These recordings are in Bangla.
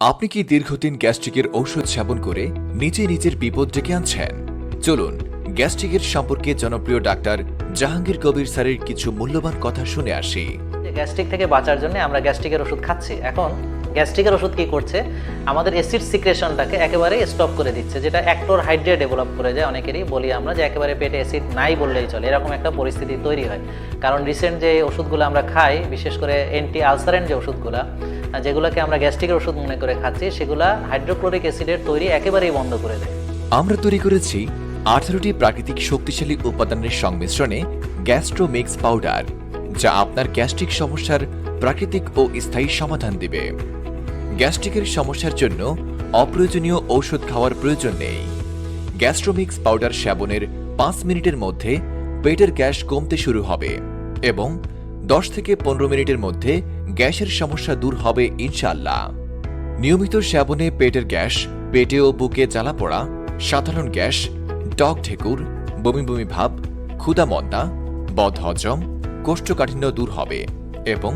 আপনি কি দীর্ঘদিন গ্যাস্ট্রিকের ঔষধ সেবন করে নিজের বিপদ ডেকে আনছেন? চলুন গ্যাস্ট্রিকের সম্পর্কে জনপ্রিয় ডাক্তার জাহাঙ্গীর কবির স্যারের কিছু মূল্যবান কথা শুনে আসি। গ্যাস্ট্রিক থেকে বাঁচার জন্য আমরা গ্যাস্ট্রিকের ওষুধ খাচ্ছি। এখন গ্যাস্ট্রিকের ওষুধ কি করছে, আমাদের অ্যাসিড সিক্রেশনটাকে একেবারে স্টপ করে দিচ্ছে, যেটা অ্যাক্টোর হাইড্রে ডেভেলপ করে যায়। অনেকেরই বলি আমরা যে একেবারে পেটে অ্যাসিড নাই বললেই চলে, এরকম একটা পরিস্থিতি তৈরি হয়। কারণ রিসেন্ট যে ওষুধগুলো আমরা খাই, বিশেষ করে অ্যান্টি আলসারেন্ট যে ওষুধগুলো, যেগুলোকে আমরা গ্যাস্ট্রিকের ওষুধ মনে করে খাচ্ছি, সেগুলা হাইড্রোক্লোরিক অ্যাসিডের তৈরি একেবারেই বন্ধ করে দেয়। আমরা তৈরি করেছি 18টি প্রাকৃতিক শক্তিশালী উপাদানের সংমিশ্রণে গ্যাস্ট্রোমিক্স পাউডার, যা আপনার গ্যাস্ট্রিক সমস্যার প্রাকৃতিক ও স্থায়ী সমাধান দিবে। গ্যাস্ট্রিকের সমস্যার জন্য অপ্রয়োজনীয় ঔষধ খাওয়ার প্রয়োজন নেই। গ্যাস্ট্রোমিক্স পাউডার সেবনের 5 মিনিটের মধ্যে পেটের গ্যাস কমতে শুরু হবে এবং 10 থেকে 15 মিনিটের মধ্যে গ্যাসের সমস্যা দূর হবে ইনশাআল্লাহ। নিয়মিত সেবনে পেটের গ্যাস, পেটে ও বুকে জ্বালা পোড়া, সাধারণ গ্যাস, টক ঢেকুর, বমি বমি ভাব, ক্ষুধা মন্দা, বদহজম, কোষ্ঠকাঠিন্য দূর হবে এবং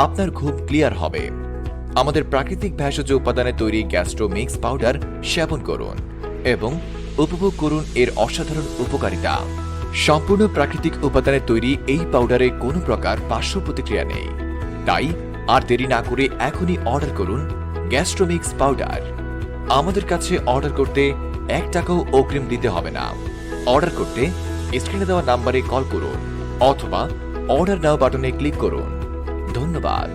আপনার ঘুম ক্লিয়ার হবে। আমাদের প্রাকৃতিক ভেষজ উপাদানে তৈরি গ্যাস্ট্রোমিক্স পাউডার সেবন করুন এবং উপভোগ করুন এর অসাধারণ উপকারিতা। সম্পূর্ণ প্রাকৃতিক উপাদানে তৈরি এই পাউডারে কোনো প্রকার পার্শ্ব প্রতিক্রিয়া নেই। তাই আর দেরি না করে এখনই অর্ডার করুন গ্যাস্ট্রোমিক্স পাউডার। আমাদের কাছে অর্ডার করতে 1 টাকাও অগ্রিম দিতে হবে না। অর্ডার করতে স্ক্রিনে দেওয়া নাম্বারে কল করুন অথবা অর্ডার নাও বাটনে ক্লিক করুন। ধন্যবাদ।